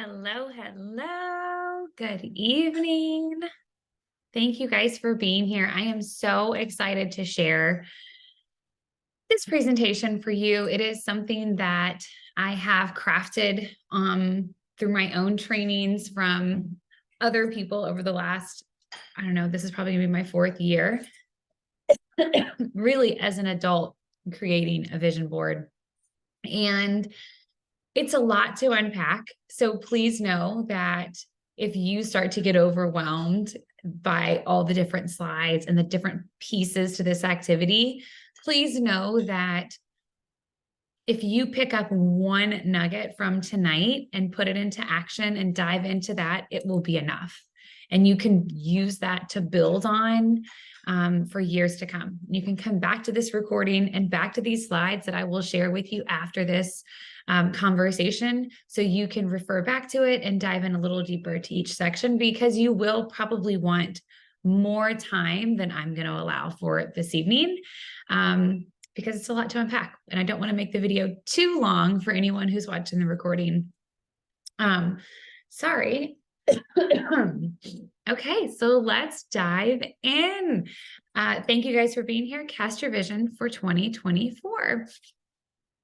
Hello, hello. Good evening. Thank you guys for being here. I am so excited to share this presentation for you. It is something that I have crafted through my own trainings from other people over the last, I don't know, this is probably gonna be my fourth year, really as an adult creating a vision board. And it's a lot to unpack. So please know that if you start to get overwhelmed by all the different slides and the different pieces to this activity, please know that if you pick up one nugget from tonight and put it into action and dive into that, it will be enough. And you can use that to build on for years to come. You can come back to this recording and back to these slides that I will share with you after this conversation, so you can refer back to it and dive in a little deeper to each section, because you will probably want more time than I'm going to allow for this evening. Because it's a lot to unpack, and I don't want to make the video too long for anyone who's watching the recording. Sorry. Okay, so let's dive in. Thank you guys for being here. Cast your vision for 2024.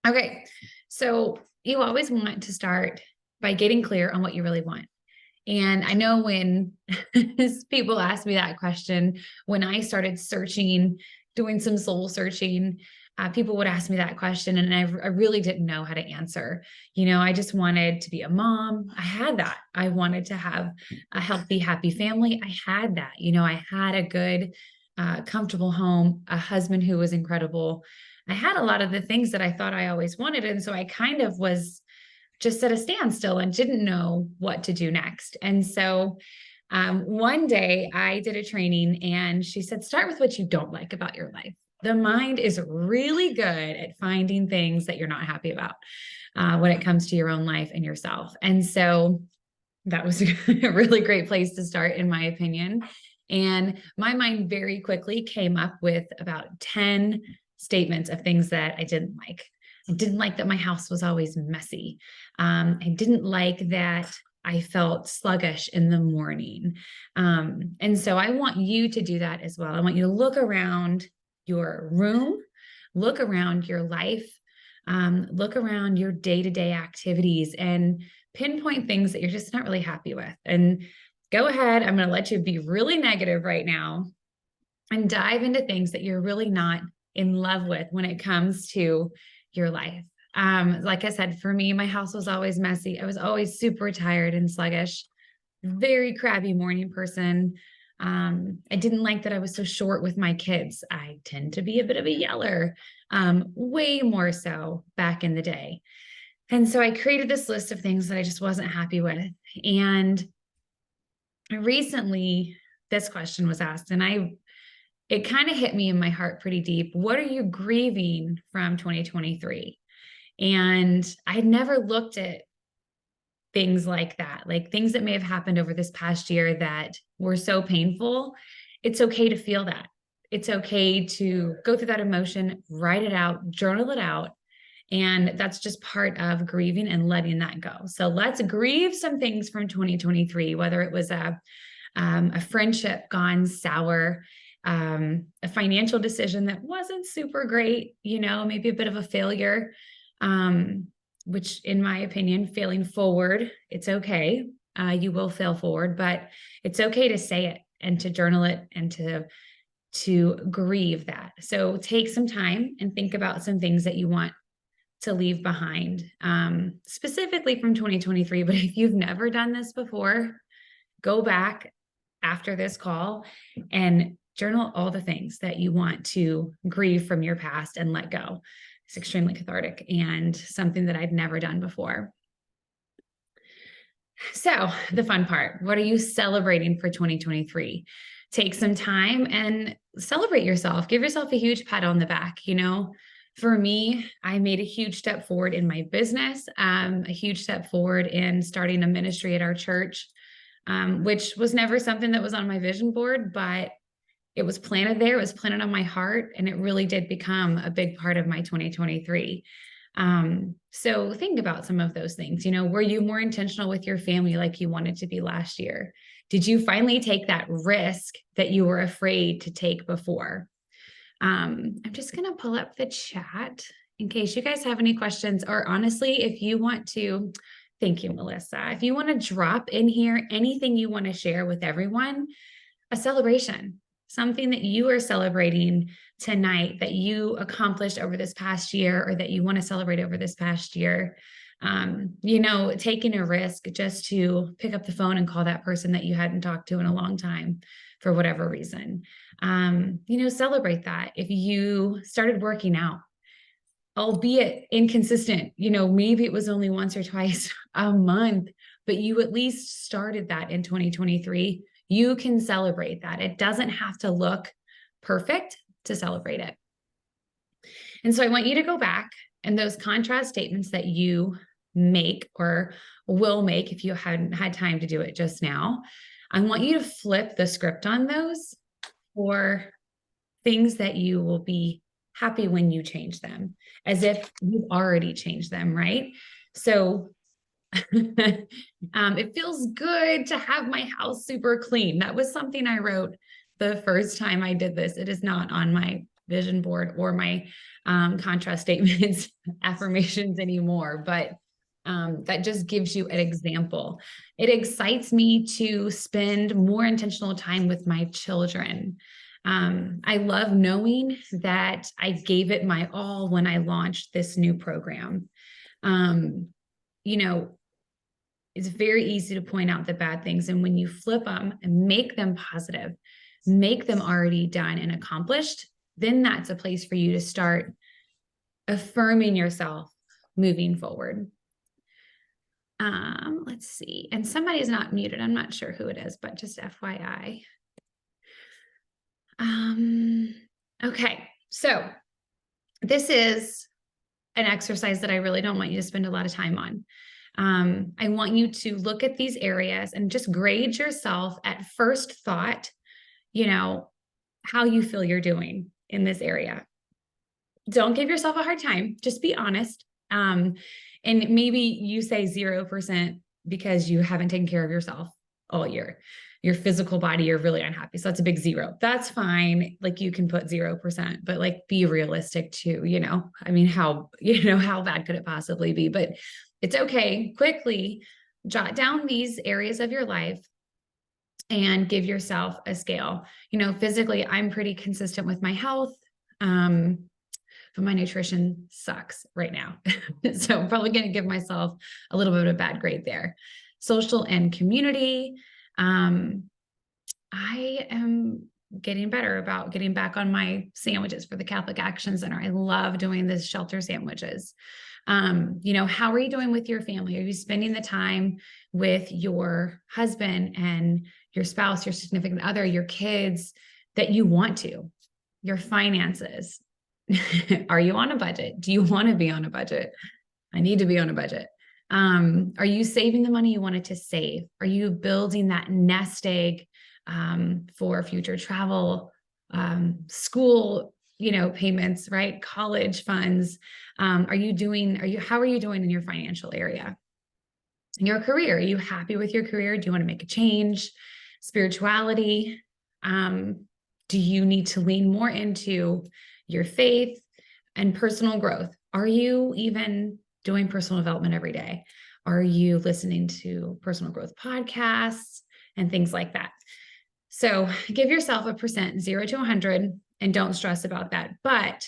Okay, so you always want to start by getting clear on what you really want. And I know when people ask me that question, when I started searching, doing some soul searching, people would ask me that question, and I really didn't know how to answer. I just wanted to be a mom. I had that. I wanted to have a healthy, happy family. I had that. I had a good, comfortable home, a husband who was incredible. I had a lot of the things that I thought I always wanted. And so I kind of was just at a standstill and didn't know what to do next. And so one day I did a training, and she said, start with what you don't like about your life. The mind is really good at finding things that you're not happy about when it comes to your own life and yourself. And so that was a really great place to start, in my opinion. And my mind very quickly came up with about 10 statements of things that I didn't like. I didn't like that my house was always messy. I didn't like that I felt sluggish in the morning. And so I want you to do that as well. I want you to look around your room, look around your life, look around your day-to-day activities, and pinpoint things that you're just not really happy with. And go ahead, I'm going to let you be really negative right now and dive into things that you're really not in love with when it comes to your life. Like I said, for me, my house was always messy. I was always super tired and sluggish, very crabby morning person. I didn't like that I was so short with my kids. I tend to be a bit of a yeller, way more so back in the day. And so I created this list of things that I just wasn't happy with. And recently, this question was asked, and it kind of hit me in my heart pretty deep. What are you grieving from 2023? And I had never looked at things like that, like things that may have happened over this past year that were so painful. It's okay to feel that. It's okay to go through that emotion, write it out, journal it out. And that's just part of grieving and letting that go. So let's grieve some things from 2023, whether it was a friendship gone sour, a financial decision that wasn't super great, maybe a bit of a failure, which in my opinion, failing forward, it's okay. You will fail forward, but it's okay to say it and to journal it and to grieve that. So take some time and think about some things that you want to leave behind, specifically from 2023. But if you've never done this before, go back after this call and journal all the things that you want to grieve from your past and let go. It's extremely cathartic and something that I've never done before. So the fun part, what are you celebrating for 2023? Take some time and celebrate yourself. Give yourself a huge pat on the back. For me, I made a huge step forward in my business, a huge step forward in starting a ministry at our church, which was never something that was on my vision board, but it was planted there. It was planted on my heart, and it really did become a big part of my 2023. So think about some of those things. Were you more intentional with your family like you wanted to be last year? Did you finally take that risk that you were afraid to take before? I'm just going to pull up the chat in case you guys have any questions, or honestly, if you want to, thank you, Melissa. If you want to drop in here anything you want to share with everyone, a celebration, something that you are celebrating tonight that you accomplished over this past year, or that you want to celebrate over this past year. Taking a risk just to pick up the phone and call that person that you hadn't talked to in a long time for whatever reason. Celebrate that. If you started working out, albeit inconsistent, maybe it was only once or twice a month, but you at least started that in 2023. You can celebrate that. It doesn't have to look perfect to celebrate it. And so I want you to go back, and those contrast statements that you make or will make, if you hadn't had time to do it just now, I want you to flip the script on those for things that you will be happy when you change them, as if you've already changed them, right? So it feels good to have my house super clean. That was something I wrote the first time I did this. It is not on my vision board or my contrast statements affirmations anymore, but that just gives you an example. It excites me to spend more intentional time with my children. I love knowing that I gave it my all when I launched this new program. It's very easy to point out the bad things. And when you flip them and make them positive, make them already done and accomplished, then that's a place for you to start affirming yourself moving forward. Let's see. And somebody's not muted. I'm not sure who it is, but just FYI. Okay. So this is an exercise that I really don't want you to spend a lot of time on. I want you to look at these areas and just grade yourself at first thought, how you feel you're doing in this area. Don't give yourself a hard time. Just be honest. And maybe you say 0% because you haven't taken care of yourself all year. Your physical body, you're really unhappy. So that's a big 0. That's fine. Like, you can put 0%, but like, be realistic too, how bad could it possibly be? But it's okay. Quickly jot down these areas of your life and give yourself a scale. Physically, I'm pretty consistent with my health. But my nutrition sucks right now. So I'm probably going to give myself a little bit of a bad grade there. Social and community. I am getting better about getting back on my sandwiches for the Catholic Action Center. I love doing the shelter sandwiches. How are you doing with your family? Are you spending the time with your husband and your spouse, your significant other, your kids that you want to? Your finances. Are you on a budget? Do you want to be on a budget? I need to be on a budget. Are you saving the money you wanted to save? Are you building that nest egg for future travel, school, payments, right? College funds. How are you doing in your financial area? Your career, are you happy with your career? Do you want to make a change? Spirituality. Do you need to lean more into your faith and personal growth? Are you even doing personal development every day? Are you listening to personal growth podcasts and things like that? So give yourself a percent, 0 to 100, and don't stress about that, but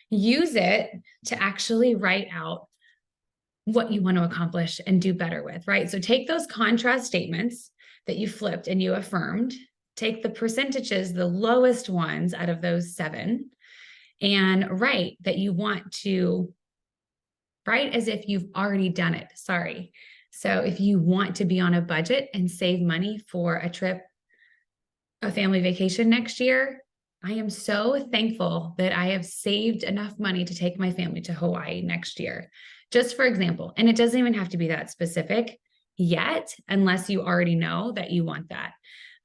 use it to actually write out what you want to accomplish and do better with, right? So take those contrast statements that you flipped and you affirmed, take the percentages, the lowest ones out of those 7, and write that you want to, write as if you've already done it. Sorry. So if you want to be on a budget and save money for a trip, a family vacation next year, I am so thankful that I have saved enough money to take my family to Hawaii next year, just for example. And it doesn't even have to be that specific yet, unless you already know that you want that.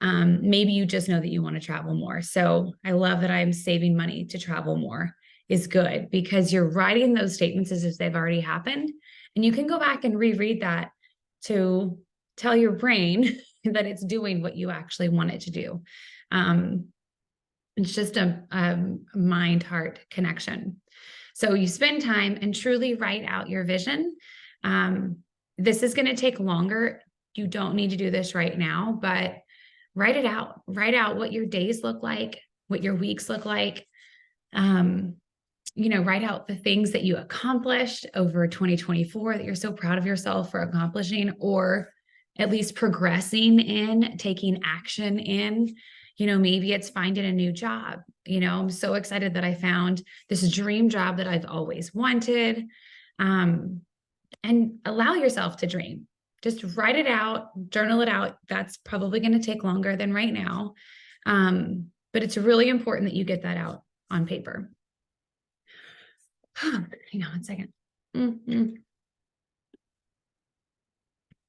Maybe you just know that you want to travel more. So I love that I'm saving money to travel more is good, because you're writing those statements as if they've already happened. And you can go back and reread that to tell your brain that it's doing what you actually want it to do. It's just a mind-heart connection. So you spend time and truly write out your vision. This is going to take longer. You don't need to do this right now, but write it out. Write out what your days look like, what your weeks look like. Write out the things that you accomplished over 2024 that you're so proud of yourself for accomplishing, or at least progressing in, taking action in. Maybe it's finding a new job. I'm so excited that I found this dream job that I've always wanted. And allow yourself to dream. Just write it out, journal it out. That's probably going to take longer than right now. But it's really important that you get that out on paper. Hang on one second.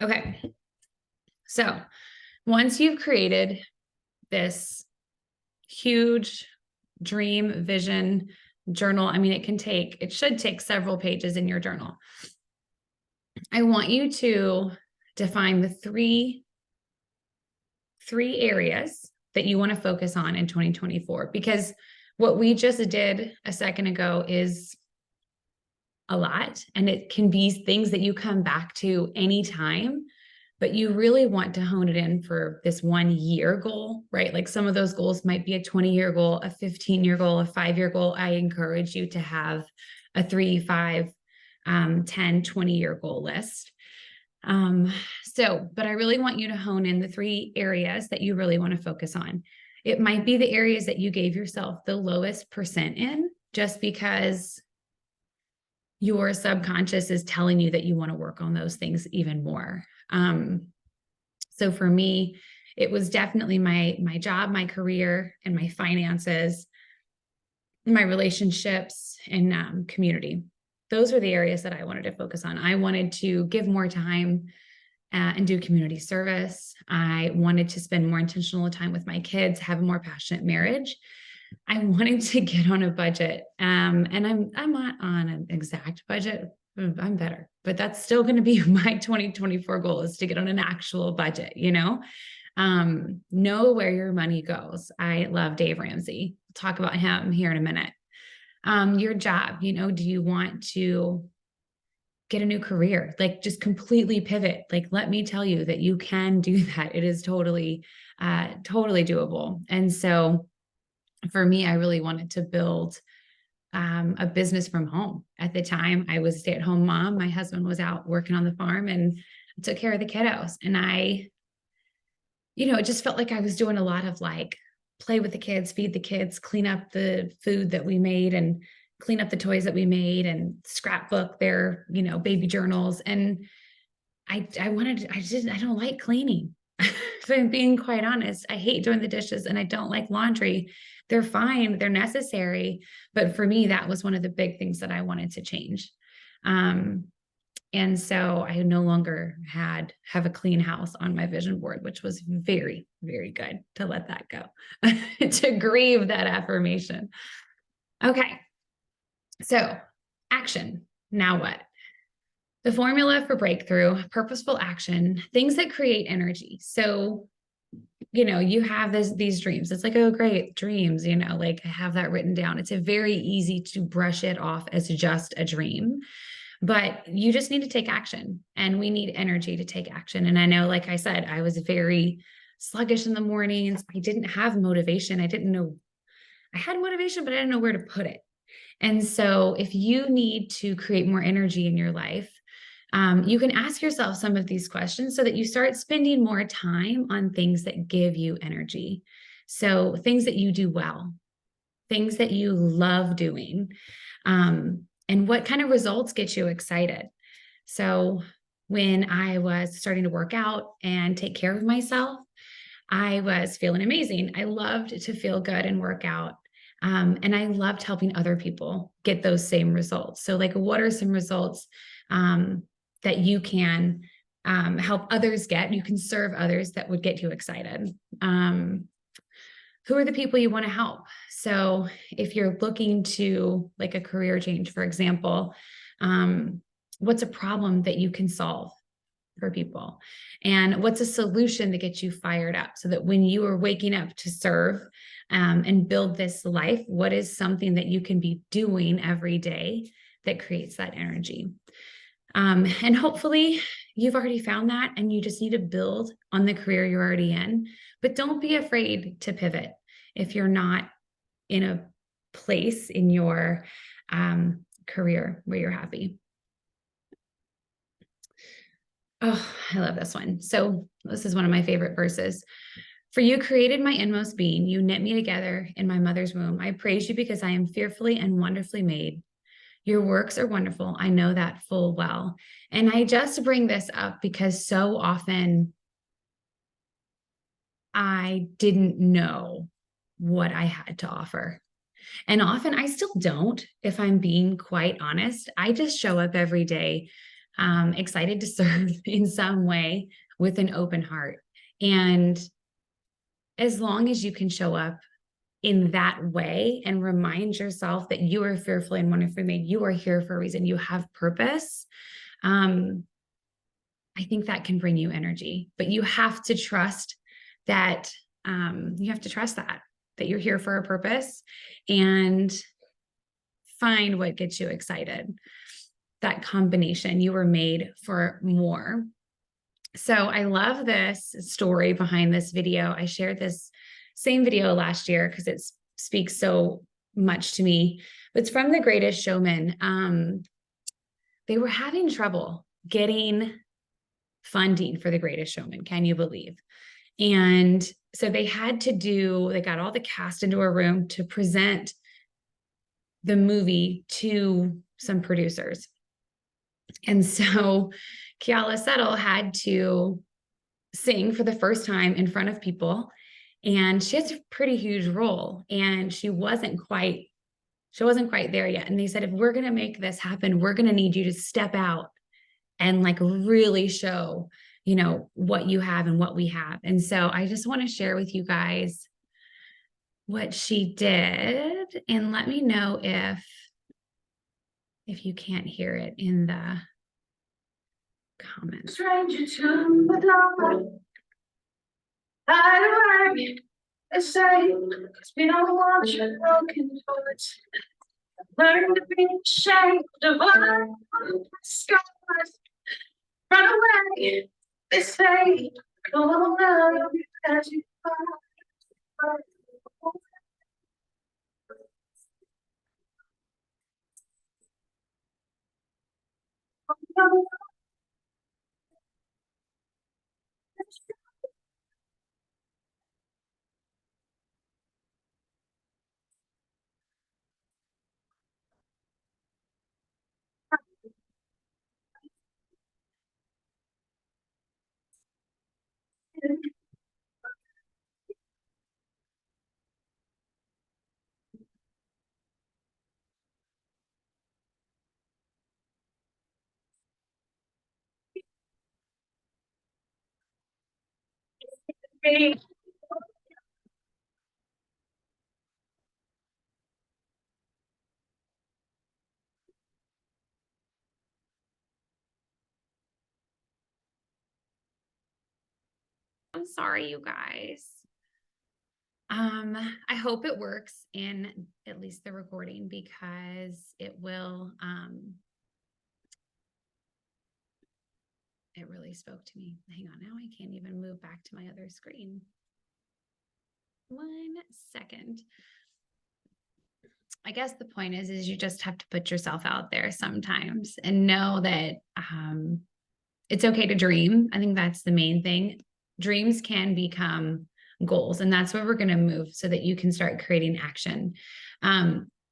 Okay. So once you've created this huge dream vision journal, it should take several pages in your journal. I want you to define the three areas that you want to focus on in 2024, because what we just did a second ago is a lot, and it can be things that you come back to anytime, but you really want to hone it in for this 1 year goal, right? Like some of those goals might be a 20-year goal, a 15-year goal, a 5-year goal. I encourage you to have a 3, 5, 10, 20-year goal list. But I really want you to hone in the 3 areas that you really want to focus on. It might be the areas that you gave yourself the lowest percent in, just because your subconscious is telling you that you want to work on those things even more. So for me, it was definitely my job, my career, and my finances, my relationships, and community. Those are the areas that I wanted to focus on. I wanted to give more time and do community service. I wanted to spend more intentional time with my kids, have a more passionate marriage. I wanted to get on a budget. And I'm not on an exact budget. I'm better, but that's still going to be my 2024 goal, is to get on an actual budget, know where your money goes. I love Dave Ramsey. We'll talk about him here in a minute. Your job, do you want to get a new career? Like, just completely pivot. Like, let me tell you that you can do that. It is totally doable. And so for me, I really wanted to build a business from home. At the time, I was a stay-at-home mom. My husband was out working on the farm and took care of the kiddos. And it just felt like I was doing a lot of like play with the kids, feed the kids, clean up the food that we made, and clean up the toys that we made, and scrapbook their, baby journals. And I don't like cleaning. If I'm being quite honest, I hate doing the dishes, and I don't like laundry. They're fine, they're necessary. But for me, that was one of the big things that I wanted to change. And so I no longer have a clean house on my vision board, which was very, very good to let that go, to grieve that affirmation. Okay. So action. Now what? The formula for breakthrough: purposeful action, things that create energy. So, you have these dreams. It's like, oh, great dreams, like I have that written down. It's very easy to brush it off as just a dream, but you just need to take action, and we need energy to take action. And I know, like I said, I was very sluggish in the mornings. I didn't have motivation. I had motivation, but I didn't know where to put it. And so if you need to create more energy in your life, you can ask yourself some of these questions so that you start spending more time on things that give you energy. So things that you do well, things that you love doing, and what kind of results get you excited. So when I was starting to work out and take care of myself, I was feeling amazing. I loved to feel good and work out. And I loved helping other people get those same results. So like, what are some results that you can help others get? You can serve others that would get you excited. who are the people you want to help? So if you're looking to like a career change, for example, what's a problem that you can solve for people? And what's a solution that gets you fired up so that when you are waking up to serve and build this life, what is something that you can be doing every day that creates that energy? And hopefully you've already found that and you just need to build on the career you're already in, but don't be afraid to pivot if you're not in a place in your career where you're happy. Oh, I love this one. So this is one of my favorite verses. For you created my inmost being. You knit me together in my mother's womb. I praise you because I am fearfully and wonderfully made. Your works are wonderful. I know that full well. And I just bring this up because so often I didn't know what I had to offer. And often I still don't, if I'm being quite honest. I just show up every day excited to serve in some way with an open heart. And as long as you can show up in that way and remind yourself that you are fearfully and wonderfully made, you are here for a reason, you have purpose. I think that can bring you energy, but you have to trust that that you're here for a purpose and find what gets you excited. That combination, you were made for more. So I love this story behind this video. I shared this same video last year because it speaks so much to me. It's from The Greatest Showman. They were having trouble getting funding for The Greatest Showman. Can you believe? And so they got all the cast into a room to present the movie to some producers. And so Keala Settle had to sing for the first time in front of people. And she has a pretty huge role. And she wasn't quite there yet. And they said, if we're going to make this happen, we're going to need you to step out and like really show, what you have and what we have. And so I just want to share with you guys what she did. And let me know if you can't hear it in the comments. Stranger to the dawn. I work the same, because we don't want your broken hearts. Learn to be ashamed of our scars. Run away, they say, go on as you are. I'm sorry, you guys. I hope it works in at least the recording because it will, it really spoke to me. Hang on, now I can't even move back to my other screen. 1 second. I guess the point is you just have to put yourself out there sometimes and know that it's okay to dream. I think that's the main thing. Dreams can become goals, and that's where we're going to move so that you can start creating action.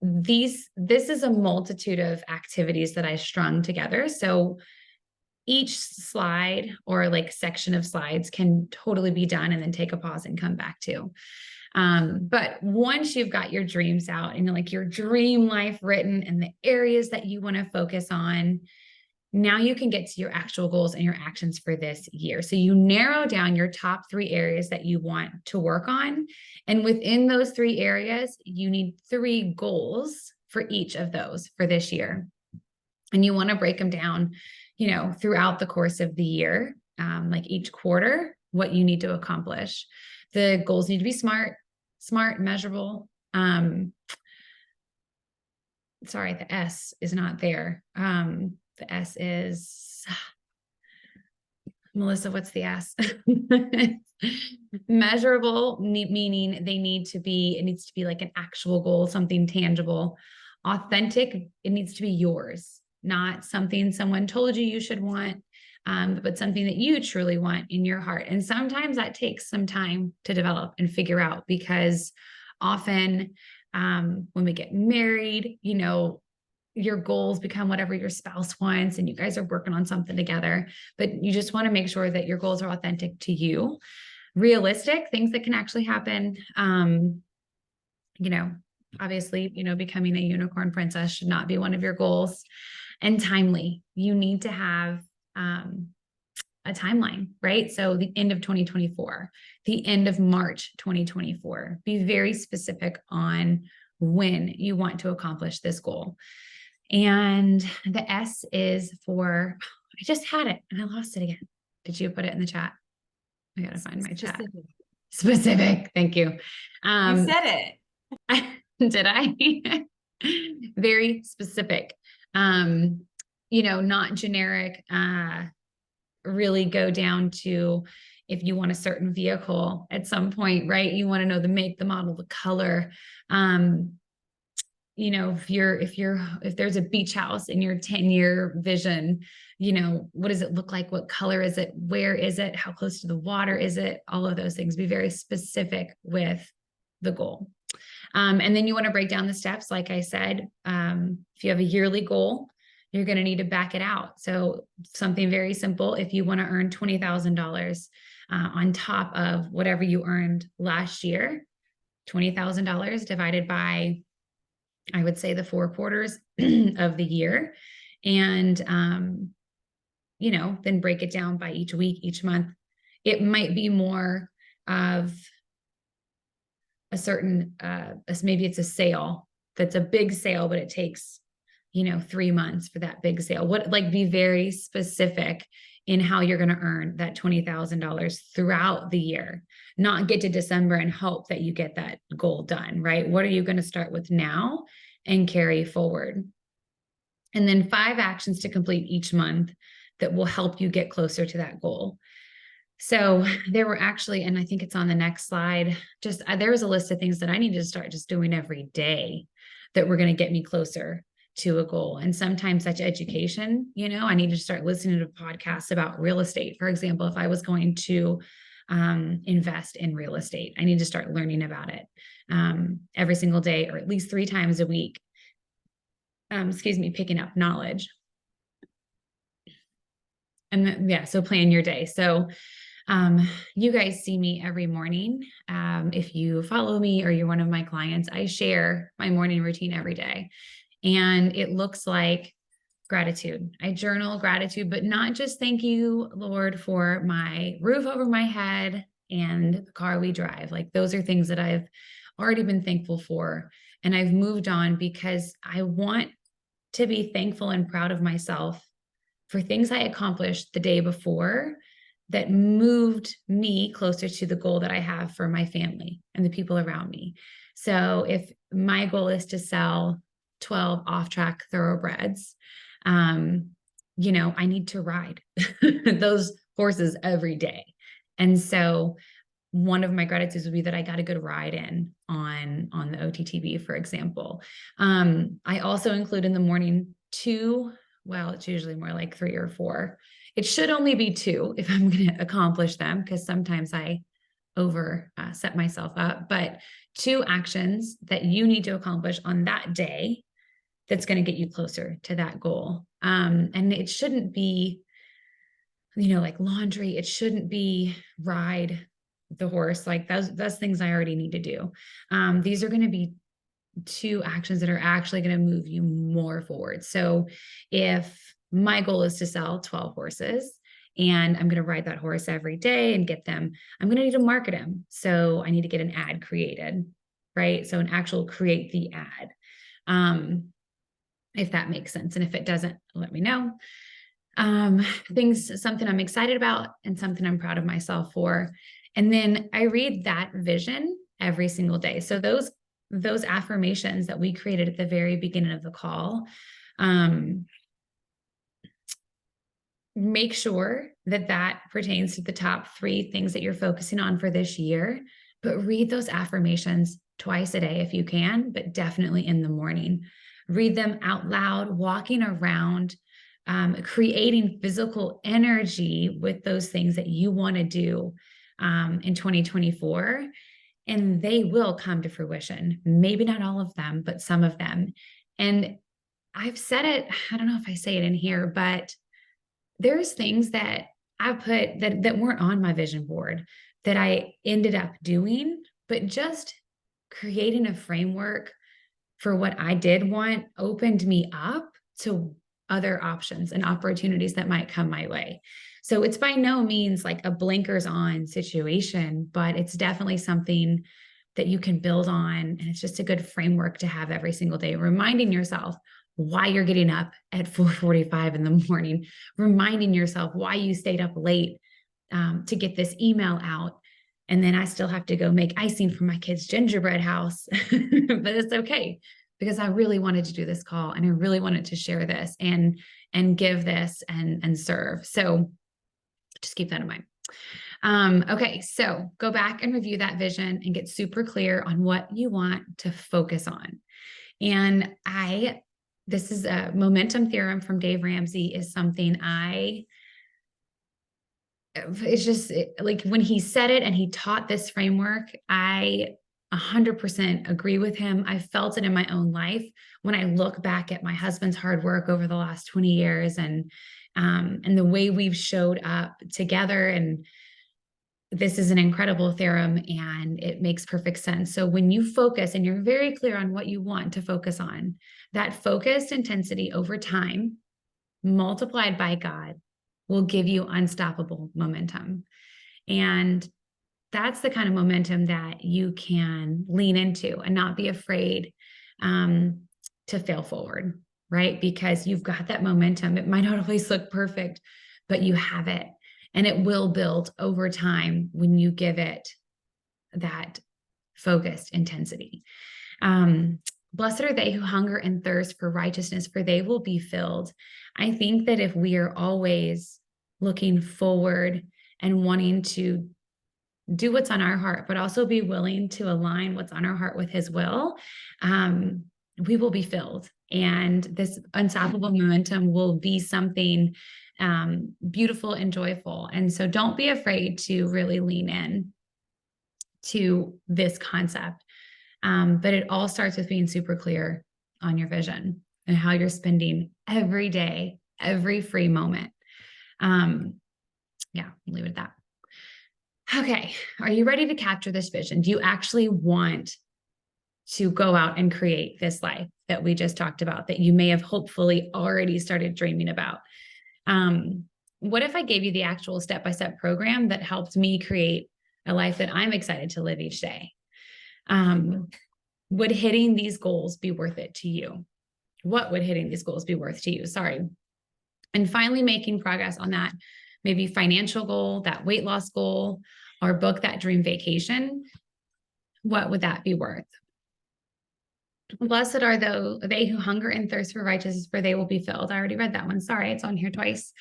This is a multitude of activities that I strung together. So each slide or like section of slides can totally be done and then take a pause and come back to. But once you've got your dreams out and like your dream life written and the areas that you want to focus on, Now you can get to your actual goals and your actions for this year. So you narrow down your top 3 areas that you want to work on. And within those 3 areas, you need 3 goals for each of those for this year. And you want to break them down, throughout the course of the year, like each quarter, what you need to accomplish. The goals need to be smart, measurable. Sorry, the S is not there. The S is, Melissa, what's the S? Measurable, meaning it needs to be like an actual goal, something tangible. Authentic, it needs to be yours, not something someone told you should want, but something that you truly want in your heart. And sometimes that takes some time to develop and figure out, because often when we get married, your goals become whatever your spouse wants, and you guys are working on something together, but you just want to make sure that your goals are authentic to you, realistic, things that can actually happen. Obviously, becoming a unicorn princess should not be one of your goals, and timely. You need to have a timeline, right? So the end of 2024, the end of March 2024, be very specific on when you want to accomplish this goal. And the S is for, I just had it and I lost it again. Did you put it in the chat? I got to find my chat. Specific. Thank you. You said it. Did I? Very specific. Not generic, really go down to, if you want a certain vehicle at some point, right? You want to know the make, the model, the color. If there's a beach house in your 10-year vision, what does it look like? What color is it? Where is it? How close to the water is it? All of those things. Be very specific with the goal. And then you want to break down the steps. Like I said, if you have a yearly goal, you're going to need to back it out. So something very simple, if you want to earn $20,000 on top of whatever you earned last year, $20,000 divided by, I would say, the 4 quarters of the year. And, then break it down by each week, each month. It might be more of a certain, maybe it's a sale that's a big sale, but it takes, 3 months for that big sale. Be very specific in how you're going to earn that $20,000 throughout the year, not get to December and hope that you get that goal done, right? What are you going to start with now and carry forward? And then 5 actions to complete each month that will help you get closer to that goal. So there were actually, and I think it's on the next slide, there was a list of things that I needed to start just doing every day that were going to get me closer to a goal. And sometimes that's education. I need to start listening to podcasts about real estate. For example, if I was going to invest in real estate, I need to start learning about it every single day, or at least 3 times a week. Picking up knowledge. And so plan your day. So you guys see me every morning. If you follow me or you're one of my clients, I share my morning routine every day. And it looks like gratitude. I journal gratitude, but not just thank you, Lord, for my roof over my head and the car we drive. Like, those are things that I've already been thankful for. And I've moved on because I want to be thankful and proud of myself for things I accomplished the day before that moved me closer to the goal that I have for my family and the people around me. So if my goal is to sell 12 off-track thoroughbreds, I need to ride those horses every day. And so one of my gratitudes would be that I got a good ride in on the OTTB, for example. I also include in the morning 2, well, it's usually more like 3 or 4. It should only be 2 if I'm going to accomplish them, because sometimes I set myself up, but 2 actions that you need to accomplish on that day that's going to get you closer to that goal. And it shouldn't be, like laundry. It shouldn't be ride the horse. Like those things I already need to do. These are going to be 2 actions that are actually going to move you more forward. So if my goal is to sell 12 horses, and I'm going to ride that horse every day and get them. I'm going to need to market them. So I need to get an ad created, right? So an actual create the ad. If that makes sense. And if it doesn't, let me know. Something I'm excited about and something I'm proud of myself for. And then I read that vision every single day. So those affirmations that we created at the very beginning of the call, make sure that that pertains to the top 3 things that you're focusing on for this year, but read those affirmations twice a day if you can, but definitely in the morning. Read them out loud, walking around, creating physical energy with those things that you want to do in 2024, and they will come to fruition. Maybe not all of them, but some of them. And I've said it, I don't know if I say it in here, but there's things that I put that weren't on my vision board that I ended up doing, but just creating a framework for what I did want opened me up to other options and opportunities that might come my way. So it's by no means like a blinkers on situation, but it's definitely something that you can build on. And it's just a good framework to have every single day, reminding yourself why you're getting up at 4:45 in the morning, reminding yourself why you stayed up late to get this email out. And then I still have to go make icing for my kids' gingerbread house, but it's okay because I really wanted to do this call and I really wanted to share this and give this and serve. So just keep that in mind. Okay, so go back and review that vision and get super clear on what you want to focus on. And this is a momentum theorem from Dave Ramsey, is something it's just like when he said it and he taught this framework, I 100% agree with him. I felt it in my own life when I look back at my husband's hard work over the last 20 years and the way we've showed up together. And this is an incredible theorem and it makes perfect sense. So when you focus and you're very clear on what you want to focus on, that focused intensity over time multiplied by God will give you unstoppable momentum. And that's the kind of momentum that you can lean into and not be afraid to fail forward, right? Because you've got that momentum. It might not always look perfect, but you have it. And it will build over time when you give it that focused intensity. Blessed are they who hunger and thirst for righteousness, for they will be filled. I think that if we are always looking forward and wanting to do what's on our heart, but also be willing to align what's on our heart with his will, we will be filled. And this unstoppable momentum will be something beautiful and joyful. And so don't be afraid to really lean in to this concept. But it all starts with being super clear on your vision and how you're spending every day, every free moment. Yeah, leave it at that. Okay, are you ready to capture this vision? Do you actually want to go out and create this life that we just talked about, that you may have hopefully already started dreaming about? What if I gave you the actual step-by-step program that helped me create a life that I'm excited to live each day? Would hitting these goals be worth it to you? What would hitting these goals be worth to you? Sorry. And finally, making progress on that maybe financial goal, that weight loss goal, or book that dream vacation. What would that be worth? Blessed are they who hunger and thirst for righteousness, for they will be filled. I already read that one. Sorry, it's on here twice.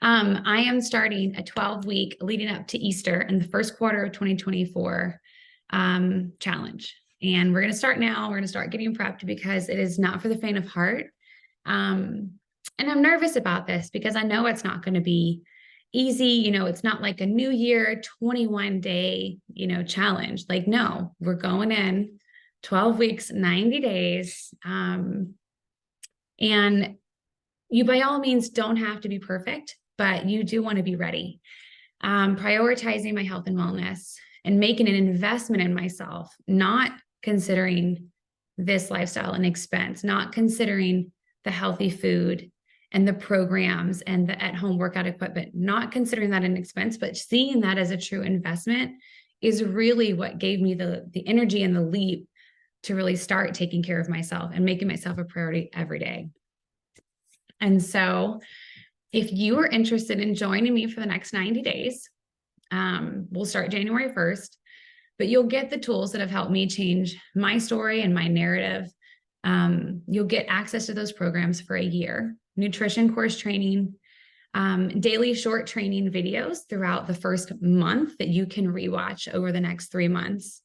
I am starting a 12-week leading up to Easter in the first quarter of 2024 challenge. And we're going to start now. We're going to start getting prepped because it is not for the faint of heart. And I'm nervous about this because I know it's not going to be easy. You know, it's not like a New Year 21-day, challenge. Like, no, we're going in 12 weeks, 90 days. And you by all means don't have to be perfect, but you do want to be ready. Prioritizing my health and wellness and making an investment in myself, not considering this lifestyle an expense, not considering the healthy food and the programs and the at-home workout equipment, not considering that an expense, but seeing that as a true investment is really what gave me the energy and the leap to really start taking care of myself and making myself a priority every day. And so if you are interested in joining me for the next 90 days, we'll start January 1st, but you'll get the tools that have helped me change my story and my narrative. You'll get access to those programs for a year, nutrition course training, daily short training videos throughout the first month that you can rewatch over the next 3 months,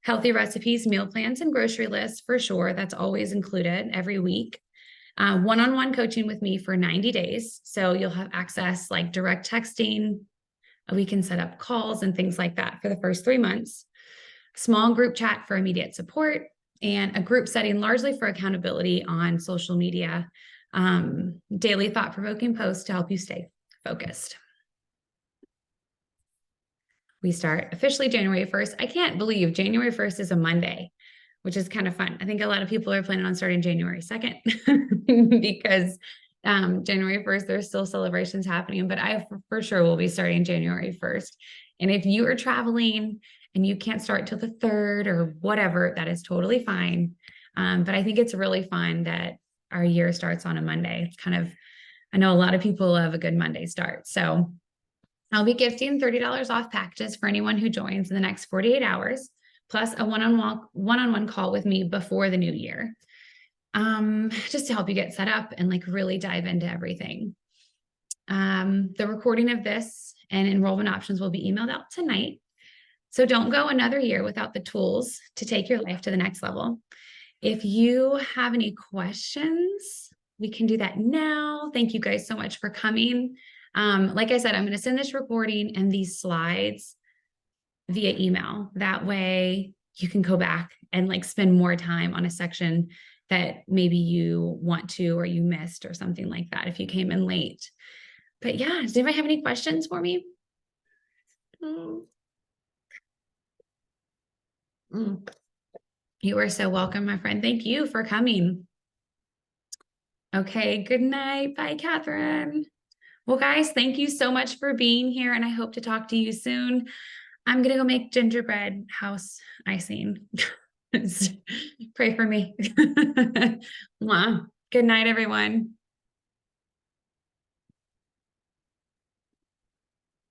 healthy recipes, meal plans, and grocery lists for sure. That's always included every week. One-on-one coaching with me for 90 days. So you'll have access like direct texting. We can set up calls and things like that for the first 3 months. Small group chat for immediate support, and a group setting largely for accountability on social media. Daily thought-provoking posts to help you stay focused. We start officially January 1st. I can't believe January 1st is a Monday, which is kind of fun. I think a lot of people are planning on starting January 2nd because January 1st, there's still celebrations happening, but I for sure will be starting January 1st. And if you are traveling and you can't start till the 3rd or whatever, that is totally fine. But I think it's really fun that our year starts on a Monday. It's kind of, I know a lot of people love a good Monday start. So I'll be gifting $30 off packages for anyone who joins in the next 48 hours, plus a one-on-one call with me before the new year, just to help you get set up and like really dive into everything. The recording of this and enrollment options will be emailed out tonight. So don't go another year without the tools to take your life to the next level. If you have any questions, we can do that now. Thank you guys so much for coming. Like I said, I'm going to send this recording and these slides via email. That way you can go back and like spend more time on a section that maybe you want to, or you missed or something like that if you came in late. But yeah, does anybody have any questions for me? You are so welcome, my friend. Thank you for coming. Okay, good night. Bye, Catherine. Well, guys, thank you so much for being here, and I hope to talk to you soon. I'm going to go make gingerbread house icing. Pray for me. Good night, everyone.